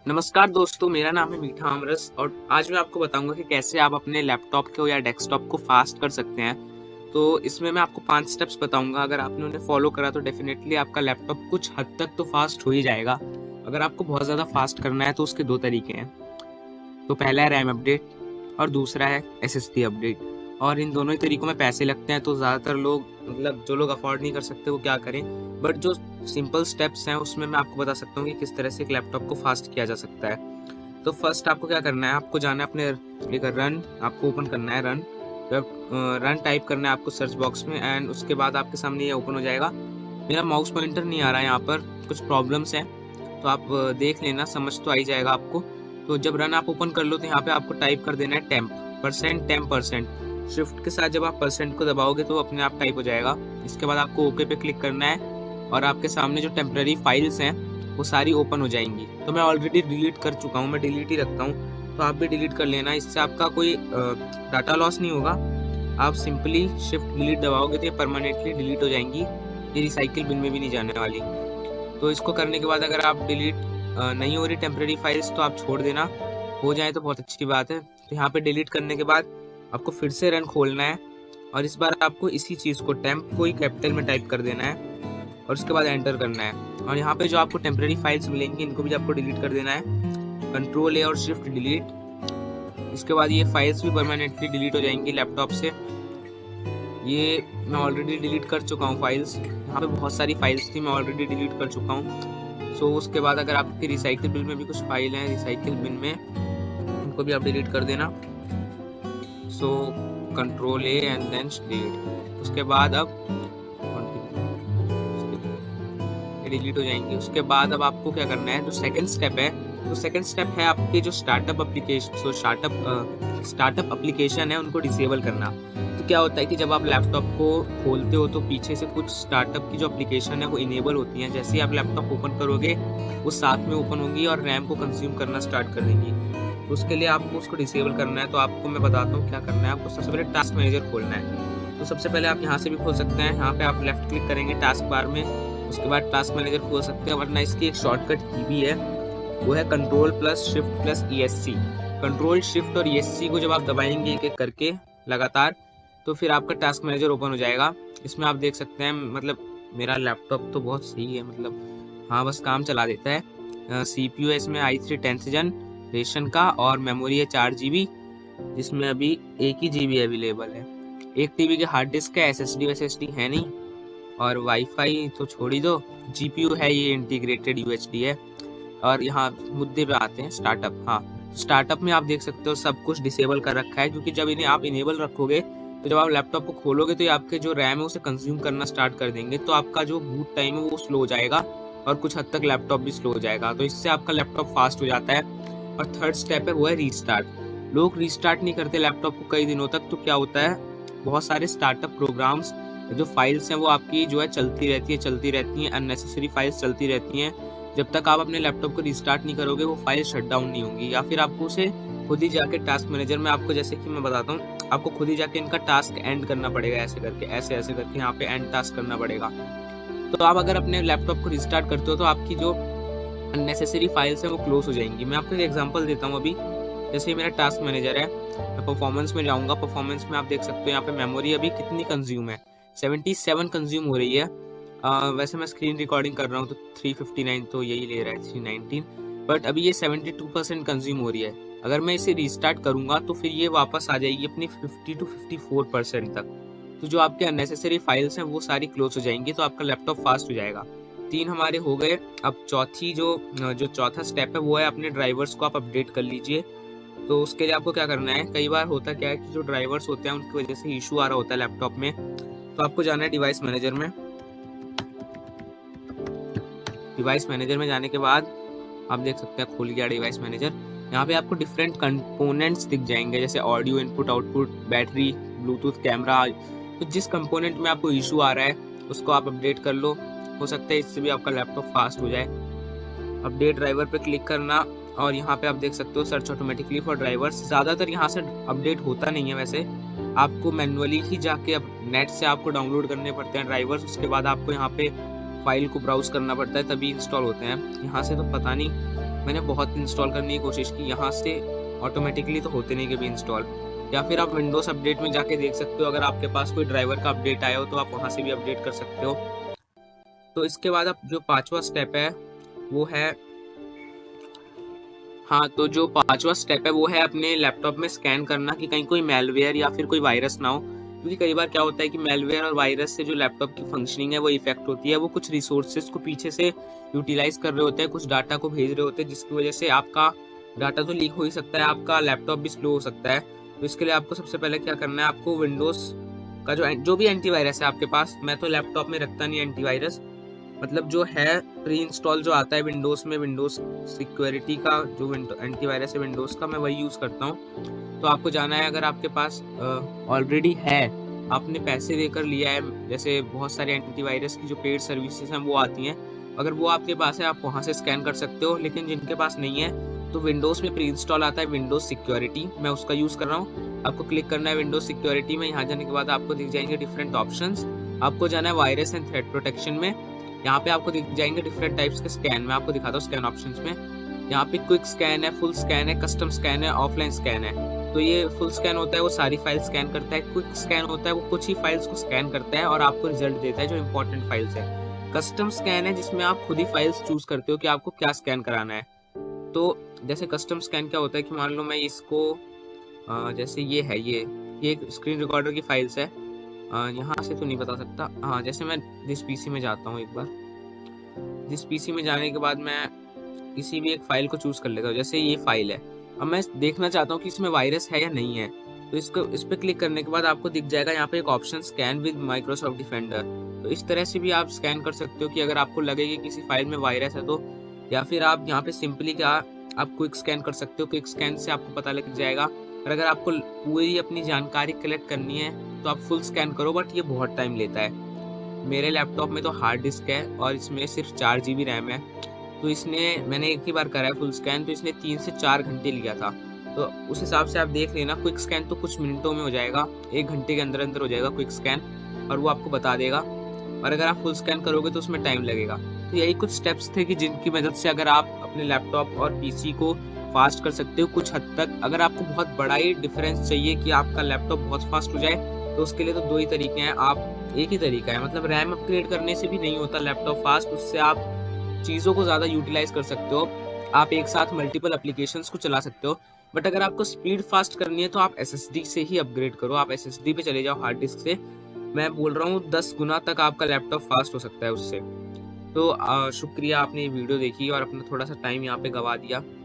नमस्कार दोस्तों, मेरा नाम है मीठा आमरस और आज मैं आपको बताऊंगा कि कैसे आप अपने लैपटॉप को या डेस्कटॉप को फास्ट कर सकते हैं। तो इसमें मैं आपको 5 स्टेप्स बताऊंगा। अगर आपने उन्हें फॉलो करा तो डेफिनेटली आपका लैपटॉप कुछ हद तक तो फास्ट हो ही जाएगा। अगर आपको बहुत ज़्यादा फास्ट करना है तो उसके 2 तरीके हैं। तो पहला है रैम अपडेट और दूसरा है एसएसडी अपडेट। और इन दोनों ही तरीकों में पैसे लगते हैं, तो ज़्यादातर लोग जो लोग अफोर्ड नहीं कर सकते वो क्या करें। बट जो सिंपल स्टेप्स हैं उसमें मैं आपको बता सकता हूँ कि किस तरह से एक लैपटॉप को फास्ट किया जा सकता है। तो फर्स्ट आपको क्या करना है, आपको जाना है अपने एक रन, आपको ओपन करना है रन। रन टाइप करना है आपको सर्च बॉक्स में एंड उसके बाद आपके सामने ये ओपन हो जाएगा। मेरा माउस पॉइंटर नहीं आ रहा है, यहाँ पर कुछ प्रॉब्लम्स हैं तो आप देख लेना, समझ तो आ ही जाएगा आपको। तो जब रन आप ओपन कर लो तो यहाँ पे आपको टाइप कर देना है 10%। शिफ्ट के साथ जब आप परसेंट को दबाओगे तो अपने आप टाइप हो जाएगा। इसके बाद आपको ओके पे क्लिक करना है और आपके सामने जो टेम्पररी फाइल्स हैं वो सारी ओपन हो जाएंगी। तो मैं ऑलरेडी डिलीट कर चुका हूँ, मैं डिलीट ही रखता हूँ, तो आप भी डिलीट कर लेना। इससे आपका कोई डाटा लॉस नहीं होगा। आप सिंपली शिफ्ट डिलीट दबाओगे तो ये परमानेंटली डिलीट हो जाएंगी, ये रिसाइकिल बिन में भी नहीं जाने वाली। तो इसको करने के बाद अगर आप डिलीट नहीं हो रही टेम्पररी फाइल्स तो आप छोड़ देना, हो जाए तो बहुत अच्छी बात है। तो यहाँ पे डिलीट करने के बाद आपको फिर से रन खोलना है और इस बार आपको इसी चीज़ को टेम्प को ही कैपिटल में टाइप कर देना है और उसके बाद एंटर करना है। और यहाँ पे जो आपको टेम्पररी फाइल्स मिलेंगी इनको भी आपको डिलीट कर देना है, कंट्रोल ए और शिफ्ट डिलीट। इसके बाद ये फाइल्स भी परमानेंटली डिलीट हो जाएंगी लैपटॉप से। ये मैं ऑलरेडी डिलीट कर चुका हूँ फाइल्स, यहाँ पे बहुत सारी फाइल्स थी, मैं ऑलरेडी डिलीट कर चुका हूँ। सो उसके बाद अगर आपकी रिसाइकिल बिन में भी कुछ फाइल हैं रिसाइकिल बिन में, उनको भी आप डिलीट कर देना। So control A and then delete. उसके बाद अब डिलीट हो जाएंगी। उसके बाद अब आपको क्या करना है, जो सेकंड स्टेप है, तो सेकंड स्टेप है आपके जो स्टार्टअप एप्लीकेशन है उनको डिसेबल करना। तो क्या होता है कि जब आप लैपटॉप को खोलते हो तो पीछे से कुछ स्टार्टअप की जो एप्लीकेशन है वो इनेबल होती हैं। जैसे ही आप लैपटॉप ओपन करोगे वो साथ में ओपन होंगी और रैम को कंज्यूम करना स्टार्ट कर देंगी। तो उसके लिए आपको उसको डिसेबल करना है। तो आपको मैं बताता हूँ क्या करना है। आपको सबसे पहले टास्क मैनेजर खोलना है। तो सबसे पहले आप यहाँ से भी खोल सकते हैं, यहाँ पे आप लेफ्ट क्लिक करेंगे टास्क बार में, उसके बाद टास्क मैनेजर खोल सकते हैं। वरना इसकी एक शॉर्टकट की भी है, वो है control plus shift plus ESC। Control shift और ESC को जब आप दबाएंगे एक एक करके लगातार तो फिर आपका टास्क मैनेजर ओपन हो जाएगा। इसमें आप देख सकते हैं, मतलब मेरा लैपटॉप तो बहुत सही है, मतलब हाँ बस काम चला देता है। CPU है इसमें i3 10th जनरेशन का और मेमोरी है 4 GB, जिसमें अभी 1 ही GB अवेलेबल है। 1 TB के हार्ड डिस्क है, SSD है नहीं, और वाईफाई तो छोड़ ही दो। GPU है, ये इंटीग्रेटेड UHD है। और यहाँ मुद्दे पे आते हैं, स्टार्टअप। हाँ, स्टार्टअप में आप देख सकते हो सब कुछ डिसेबल कर रखा है, क्योंकि जब इन्हें आप इनेबल रखोगे तो जब आप लैपटॉप को खोलोगे तो ये आपके जो रैम है उसे कंज्यूम करना स्टार्ट कर देंगे। तो आपका जो बूट टाइम है वो स्लो हो जाएगा और कुछ हद तक लैपटॉप भी स्लो हो जाएगा। तो इससे आपका लैपटॉप फास्ट हो जाता है। और थर्ड स्टेप है वो है रीस्टार्ट। लोग रीस्टार्ट नहीं करते लैपटॉप को कई दिनों तक। तो क्या होता है, बहुत सारे स्टार्टअप प्रोग्राम्स जो फाइल्स हैं वो आपकी जो है चलती रहती हैं, अननेसेसरी फाइल्स चलती रहती हैं। जब तक आप अपने लैपटॉप को रिस्टार्ट नहीं करोगे वो फाइल शट डाउन नहीं होंगी, या फिर आपको उसे खुद ही जाके टास्क मैनेजर में, आपको जैसे कि मैं बताता हूँ, आपको खुद ही जाके इनका टास्क एंड करना पड़ेगा। ऐसे करके यहाँ पे एंड टास्क करना पड़ेगा। तो आप अगर अपने लैपटॉप को रिस्टार्ट करते हो तो आपकी जो अननेसेसरी फाइल्स हैं वो क्लोज हो जाएंगी। मैं आपको एक एग्जांपल देता हूँ। अभी जैसे मेरा टास्क मैनेजर है, मैं परफॉर्मेंस में जाऊँगा। परफॉर्मेंस में आप देख सकते हो यहाँ पे मेमोरी अभी कितनी कंज्यूम है, 77 कंज्यूम हो रही है। वैसे मैं स्क्रीन रिकॉर्डिंग कर रहा हूँ तो 359 तो यही ले रहा है, 319, बट अभी ये 72% कंज्यूम हो रही है। अगर मैं इसे रिस्टार्ट करूँगा तो फिर ये वापस आ जाएगी अपनी 50 to 54% तक। तो जो आपके अननेसेसरी फाइल्स हैं वो सारी क्लोज हो जाएंगी, तो आपका लैपटॉप फास्ट हो जाएगा। 3 हमारे हो गए। अब चौथा स्टेप है वो है अपने ड्राइवर्स को आप अपडेट कर लीजिए। तो उसके लिए आपको क्या करना है, कई बार होता क्या है कि जो ड्राइवर्स होते हैं उनकी वजह से इशू आ रहा होता है लैपटॉप में। तो आपको जाना है डिवाइस मैनेजर में। डिवाइस मैनेजर में जाने के बाद आप देख सकते हैं खुल गया डिवाइस मैनेजर। यहाँ पे आपको डिफरेंट कंपोनेंट्स दिख जाएंगे, जैसे audio input output, battery, Bluetooth, camera. तो जिस कंपोनेंट में आपको इशू आ रहा है उसको आप अपडेट कर लो। हो सकता है इससे भी आपका लैपटॉप फास्ट हो जाए। अपडेट ड्राइवर पे क्लिक करना और यहाँ पे आप देख सकते हो सर्च ऑटोमेटिकली फॉर ड्राइवर्स। ज़्यादातर यहाँ से अपडेट होता नहीं है, वैसे आपको मैन्युअली ही जाके अब नेट से आपको डाउनलोड करने पड़ते हैं ड्राइवर्स। उसके बाद आपको यहाँ पे फाइल को ब्राउज करना पड़ता है, तभी इंस्टॉल होते हैं। यहाँ से तो पता नहीं मैंने बहुत इंस्टॉल करने की कोशिश की, यहाँ से ऑटोमेटिकली तो होते नहीं कभी इंस्टॉल। या फिर आप विंडोज़ अपडेट में जाके देख सकते हो, अगर आपके पास कोई ड्राइवर का अपडेट आया हो तो आप वहाँ से भी अपडेट कर सकते हो। तो इसके बाद अब जो 5वां स्टेप है वो है, हाँ, तो जो 5वां स्टेप है वो है अपने लैपटॉप में स्कैन करना कि कहीं कोई मैलवेयर या फिर कोई वायरस ना हो। क्योंकि कई बार क्या होता है कि मैलवेयर और वायरस से जो लैपटॉप की फंक्शनिंग है वो इफेक्ट होती है। वो कुछ रिसोर्सेज को पीछे से यूटिलाइज कर रहे होते हैं, कुछ डाटा को भेज रहे होते हैं, जिसकी वजह से आपका डाटा तो लीक हो ही सकता है, आपका लैपटॉप भी स्लो हो सकता है। तो इसके लिए आपको सबसे पहले क्या करना है, आपको विंडोज़ का जो भी एंटीवायरस है आपके पास, मैं तो लैपटॉप में रखता नहीं एंटीवायरस, मतलब जो है प्री इंस्टॉल जो आता है विंडोज़ में, विंडोज़ सिक्योरिटी का जो एंटीवायरस है विंडोज़ का, मैं वही यूज़ करता हूँ। तो आपको जाना है, अगर आपके पास ऑलरेडी है, आपने पैसे देकर लिया है, जैसे बहुत सारे एंटीवायरस की जो पेड सर्विसेज हैं वो आती हैं, अगर वो आपके पास है आप वहाँ से स्कैन कर सकते हो। लेकिन जिनके पास नहीं है तो विंडोज़ में प्री इंस्टॉल आता है विंडोज़ सिक्योरिटी, मैं उसका यूज़ कर रहा हूँ। आपको क्लिक करना है विंडोज़ सिक्योरिटी में, यहाँ जाने के बाद आपको दिख जाएंगे डिफरेंट ऑप्शंस। आपको जाना है वायरस एंड थ्रेट प्रोटेक्शन में, यहाँ पे आपको दिख जाएंगे डिफरेंट टाइप्स के स्कैन। मैं आपको दिखाता हूँ स्कैन ऑप्शंस में। यहाँ पे क्विक स्कैन है, फुल स्कैन है, कस्टम स्कैन है, ऑफलाइन स्कैन है। तो ये फुल स्कैन होता है वो सारी फाइल स्कैन करता है, क्विक स्कैन होता है वो कुछ ही फाइल्स को स्कैन करता है और आपको रिजल्ट देता है जो इंपॉर्टेंट फाइल्स है। कस्टम स्कैन है जिसमें आप खुद ही फाइल्स चूज करते हो कि आपको क्या स्कैन कराना है। तो जैसे कस्टम स्कैन क्या होता है कि मान लो मैं इसको जैसे ये है, ये एक स्क्रीन रिकॉर्डर की फाइल्स है, यहाँ से तो नहीं बता सकता। हाँ, जैसे मैं जिस पीसी में जाता हूँ, एक बार जिस पीसी में जाने के बाद मैं किसी भी एक फाइल को चूज कर लेता हूँ, जैसे ये फाइल है। अब मैं देखना चाहता हूँ कि इसमें वायरस है या नहीं है, तो इस पर क्लिक करने के बाद आपको दिख जाएगा यहाँ पे एक option scan with Microsoft defender. तो इस तरह से भी आप स्कैन कर सकते हो कि अगर आपको लगे कि किसी फाइल में वायरस है तो, या फिर आप यहाँ पे सिंपली क्या आप क्विक स्कैन कर सकते हो। क्विक स्कैन से आपको पता लग जाएगा। और अगर आपको पूरी अपनी जानकारी कलेक्ट करनी है तो आप फुल स्कैन करो, बट ये बहुत टाइम लेता है। मेरे लैपटॉप में तो हार्ड डिस्क है और इसमें सिर्फ 4 GB रैम है, तो मैंने एक ही बार करा है फुल स्कैन, तो इसने 3 से 4 घंटे लिया था। तो उस हिसाब से आप देख लेना, क्विक स्कैन तो कुछ मिनटों में हो जाएगा, 1 घंटे के अंदर अंदर हो जाएगा क्विक स्कैन, और वो आपको बता देगा। और अगर आप फुल स्कैन करोगे तो उसमें टाइम लगेगा। तो यही कुछ स्टेप्स थे कि जिनकी मदद से अगर आप अपने लैपटॉप और पीसी को फास्ट कर सकते हो कुछ हद तक। अगर आपको बहुत बड़ा ही डिफरेंस चाहिए कि आपका लैपटॉप बहुत फास्ट हो जाए, तो उसके लिए तो 2 ही तरीके हैं। एक ही तरीका है, मतलब रैम अपग्रेड करने से भी नहीं होता लैपटॉप फास्ट, उससे आप चीज़ों को ज़्यादा यूटिलाइज कर सकते हो, आप एक साथ मल्टीपल एप्लीकेशंस को चला सकते हो। बट अगर आपको स्पीड फास्ट करनी है तो आप एसएसडी से ही अपग्रेड करो, आप एसएसडी पे चले जाओ हार्ड डिस्क से। मैं बोल रहा हूँ 10 गुना तक आपका लैपटॉप फास्ट हो सकता है उससे। तो शुक्रिया, आपने ये वीडियो देखी और अपना थोड़ा सा टाइम यहाँ पे गवा दिया।